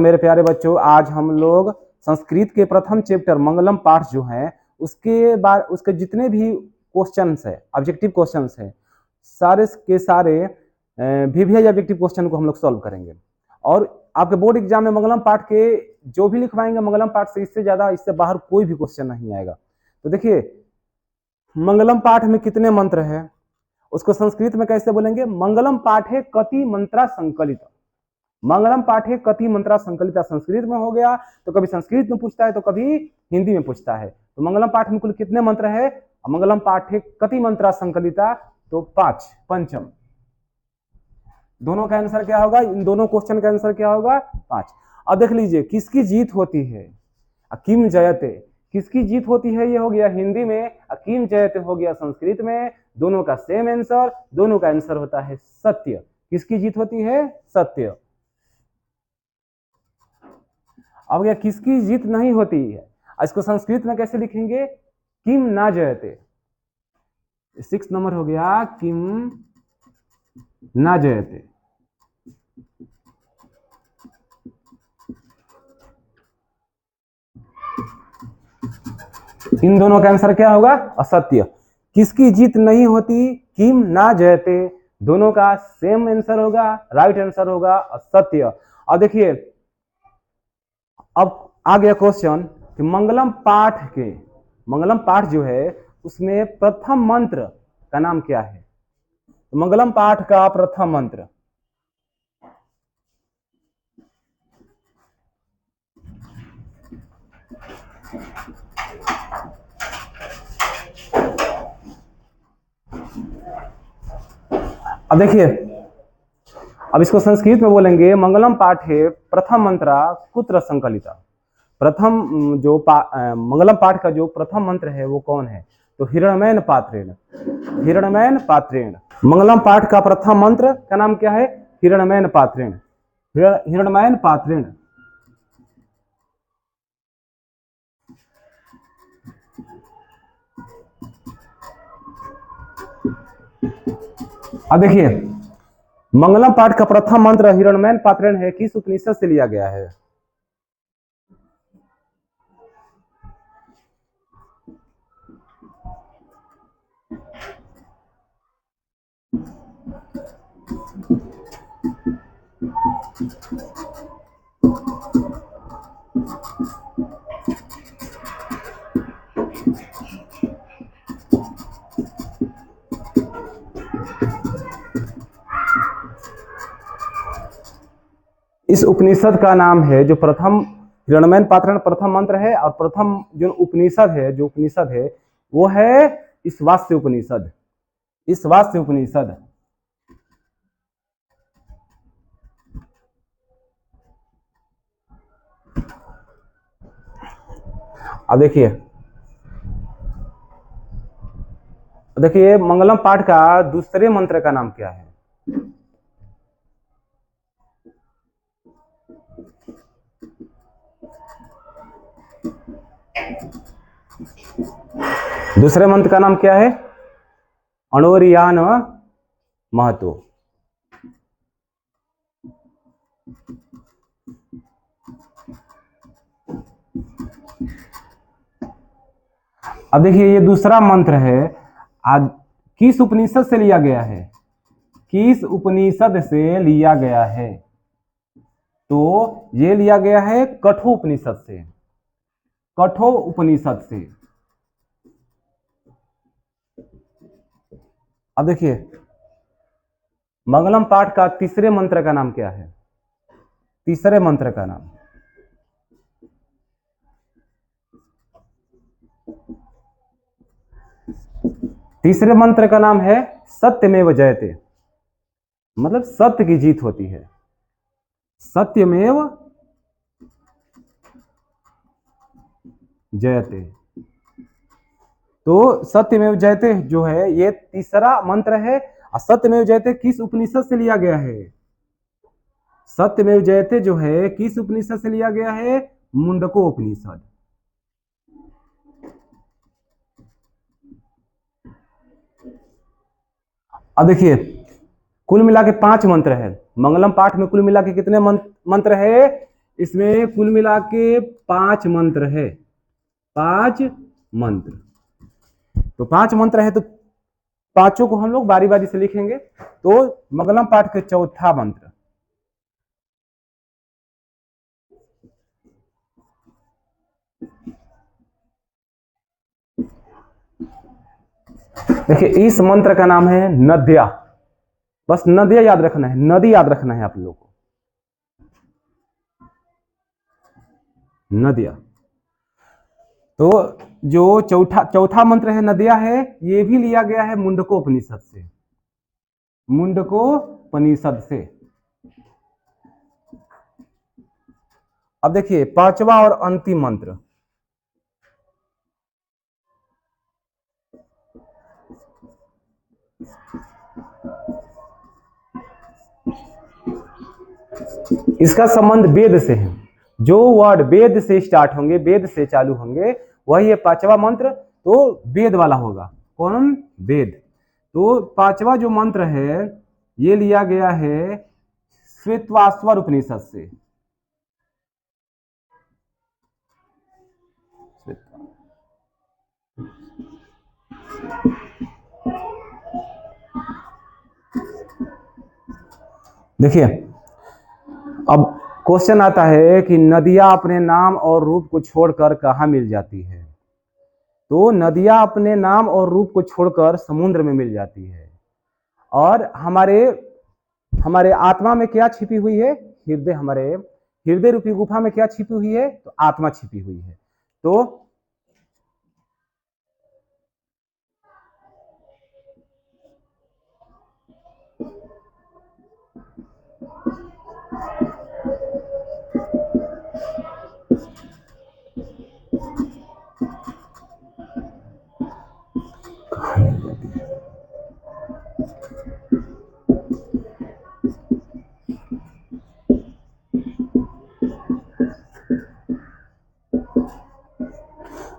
मेरे प्यारे बच्चों, आज हम लोग संस्कृत के प्रथम चैप्टर मंगलम पाठ जो है उसके जितने भी क्वेश्चंस है, ऑब्जेक्टिव क्वेश्चंस है, सारे के सारे वीवीआई ऑब्जेक्टिव क्वेश्चन को हम लोग सॉल्व करेंगे। और आपके बोर्ड एग्जाम में मंगलम पाठ के जो भी लिखवाएंगे मंगलम पाठ से, इससे ज्यादा इससे बाहर कोई भी क्वेश्चन नहीं आएगा। तो देखिए, मंगलम पाठ में कितने मंत्र है, उसको संस्कृत में कैसे बोलेंगे? मंगलम पाठे कति मंत्रा संकलित। मंगलम पाठे कति मंत्रा संकलिता संस्कृत में हो गया, तो कभी संस्कृत में पूछता है तो कभी हिंदी में पूछता है। तो मंगलम पाठ में कुल कितने मंत्र है? मंगलम पाठे कति मंत्रा संकलिता, तो 5, पंचम। दोनों का आंसर क्या होगा? इन दोनों क्वेश्चन का आंसर क्या होगा? 5। अब देख लीजिए, किसकी जीत होती है? अकीम जयते। किसकी जीत होती है? ये हो गया हिंदी में, अकीम जयते हो गया संस्कृत में। दोनों का सेम आंसर, दोनों का आंसर होता है सत्य। किसकी जीत होती है? सत्य। अब क्या किसकी जीत नहीं होती है? इसको संस्कृत में कैसे लिखेंगे? किम ना जयते। 6 नंबर हो गया, किम ना जयते। इन दोनों का आंसर क्या होगा? असत्य। किसकी जीत नहीं होती? किम ना जयते। दोनों का सेम आंसर होगा, राइट आंसर होगा असत्य। और देखिए, अब आ गया क्वेश्चन कि मंगलम पाठ जो है उसमें प्रथम मंत्र का नाम क्या है? तो मंगलम पाठ का प्रथम मंत्र, अब देखिए, अब इसको संस्कृत में बोलेंगे मंगलम पाठे प्रथम मंत्रा कुत्र संकलिता। प्रथम जो मंगलम पाठ का जो प्रथम मंत्र है वो कौन है? तो हिरण्मयन पात्रेण। हिरण्मयन पात्रेण। मंगलम पाठ का प्रथम मंत्र का नाम क्या है? हिरण्मयन पात्रेण। हिरण्मयन पात्रेण। अब देखिए, मंगलम पाठ का प्रथम मंत्र हिरण्मयन पात्रेण है, किस उपनिषद से लिया गया है? इस उपनिषद का नाम है जो प्रथम हिरण्मयन पात्रेण प्रथम मंत्र है, और प्रथम जो उपनिषद है वो है ईशावास्य उपनिषद। ईशावास्य उपनिषद। अब देखिए मंगलम पाठ का दूसरे मंत्र का नाम क्या है? दूसरे मंत्र का नाम क्या है? अणोरियान महतो। अब देखिए, ये दूसरा मंत्र है, आज किस उपनिषद से लिया गया है? किस उपनिषद से लिया गया है? तो ये लिया गया है कठो उपनिषद से। कठो उपनिषद से। अब देखिए, मंगलम पाठ का तीसरे मंत्र का नाम क्या है? तीसरे मंत्र का नाम, तीसरे मंत्र का नाम है सत्यमेव जयते। मतलब सत्य की जीत होती है। सत्यमेव जयते। तो सत्यमेव जयते जो है ये तीसरा मंत्र है। और सत्यमेव जयते किस उपनिषद से लिया गया है? सत्यमेव जयते जो है किस उपनिषद से लिया गया है? मुंडको उपनिषद। अब देखिए, कुल मिला के 5 मंत्र है। मंगलम पाठ में कुल मिला के कितने मंत्र है? इसमें कुल मिला के 5 मंत्र है, 5 मंत्र। तो 5 मंत्र है, तो पांचों को हम लोग बारी बारी से लिखेंगे। तो मंगलम पाठ के चौथा मंत्र, देखिए इस मंत्र का नाम है नद्या। बस नदिया याद रखना है, नदी याद रखना है आप लोगों को, नदिया। तो जो चौथा मंत्र है नदिया है, ये भी लिया गया है मुंडकोपनिषद से, मुंडकोपनिषद से। अब देखिए पांचवा और अंतिम मंत्र, इसका संबंध वेद से है। जो वर्ड वेद से स्टार्ट होंगे, वेद से चालू होंगे, वही है पांचवा मंत्र। तो वेद वाला होगा, कौन? वेद। तो पांचवा जो मंत्र है ये लिया गया है श्वेतवास्वर उपनिषद से। देखिए अब क्वेश्चन आता है कि नदियां अपने नाम और रूप को छोड़कर कहाँ मिल जाती है? तो नदियां अपने नाम और रूप को छोड़कर समुद्र में मिल जाती है। और हमारे हमारे आत्मा में क्या छिपी हुई है? हृदय, हमारे हृदय रूपी गुफा में क्या छिपी हुई है? तो आत्मा छिपी हुई है। तो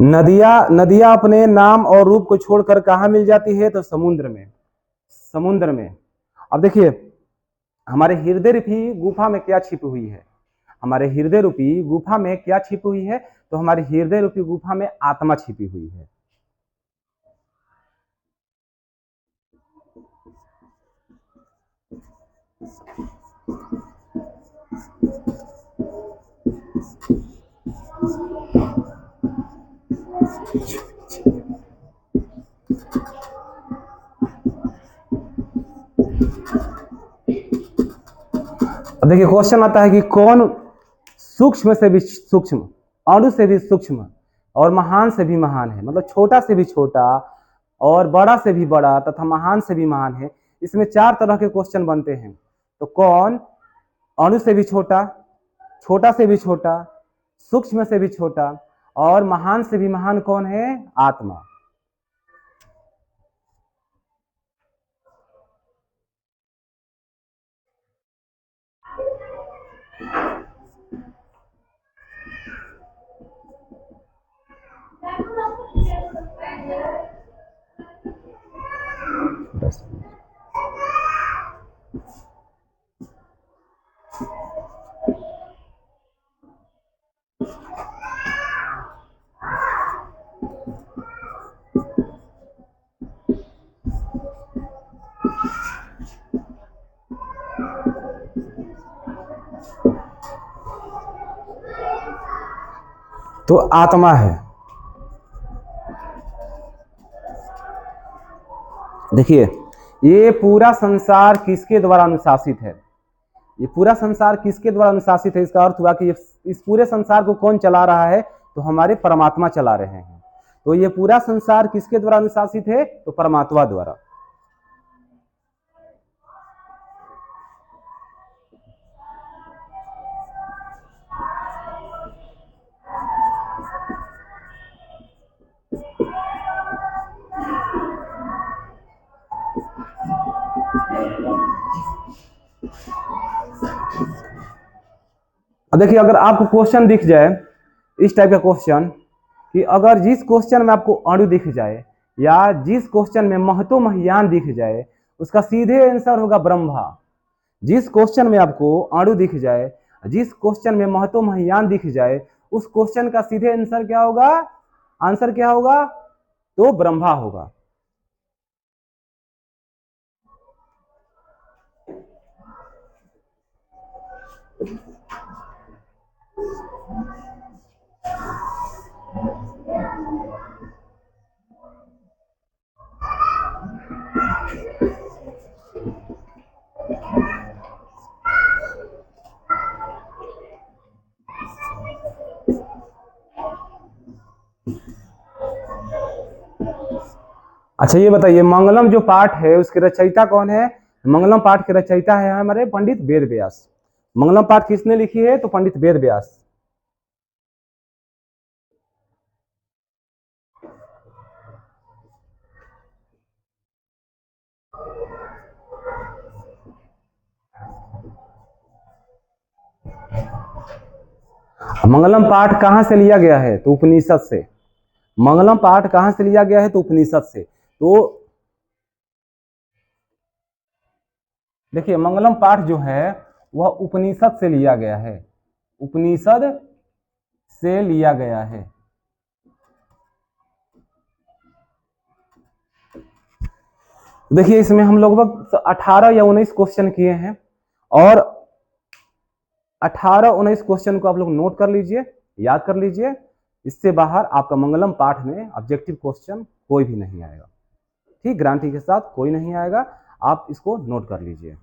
नदियां अपने नाम और रूप को छोड़कर कहाँ मिल जाती है? तो समुद्र में, समुद्र में। अब देखिए हमारे हृदय रूपी गुफा में क्या छिपी हुई है? हमारे हृदय रूपी गुफा में क्या छिपी हुई है? तो हमारे हृदय रूपी गुफा में आत्मा छिपी हुई है। अब देखिए क्वेश्चन आता है कि कौन सूक्ष्म से भी सूक्ष्म, अणु से भी सूक्ष्म और महान से भी महान है? मतलब छोटा से भी छोटा और बड़ा से भी बड़ा तथा महान से भी महान है। इसमें 4 तरह के क्वेश्चन बनते हैं। तो कौन अणु से भी छोटा, छोटा से भी छोटा, सूक्ष्म से भी छोटा और महान से भी महान कौन है? आत्मा। तो आत्मा है। देखिए ये पूरा संसार किसके द्वारा अनुशासित है? ये पूरा संसार किसके द्वारा अनुशासित है? इसका अर्थ हुआ कि इस पूरे संसार को कौन चला रहा है? तो हमारे परमात्मा चला रहे हैं। तो ये पूरा संसार किसके द्वारा अनुशासित है? तो परमात्मा द्वारा। अब देखिए अगर आपको क्वेश्चन दिख जाए इस टाइप का क्वेश्चन, कि अगर जिस क्वेश्चन में आपको अणु दिख जाए या जिस क्वेश्चन में महतो महियान दिख जाए, उसका सीधे आंसर होगा ब्रह्मा। जिस क्वेश्चन में आपको अणु दिख जाए, जिस क्वेश्चन में महतो महायान दिख जाए उस क्वेश्चन का सीधे आंसर क्या होगा? आंसर क्या होगा? तो ब्रह्मा होगा। अच्छा ये बताइए, मंगलम जो पाठ है उसके रचयिता कौन है? मंगलम पाठ के रचयिता है हमारे पंडित वेद व्यास। मंगलम पाठ किसने लिखी है? तो पंडित वेद व्यास। मंगलम पाठ कहां से लिया गया है? तो उपनिषद से। मंगलम पाठ कहां से लिया गया है? तो उपनिषद से। तो देखिए मंगलम पाठ जो है वह उपनिषद से लिया गया है, उपनिषद से लिया गया है। देखिए इसमें हम लगभग 18 या 19 क्वेश्चन किए हैं और 18-19 क्वेश्चन को आप लोग नोट कर लीजिए, याद कर लीजिए। इससे बाहर आपका मंगलम पाठ में ऑब्जेक्टिव क्वेश्चन कोई भी नहीं आएगा। ठीक, गारंटी के साथ कोई नहीं आएगा, आप इसको नोट कर लीजिए।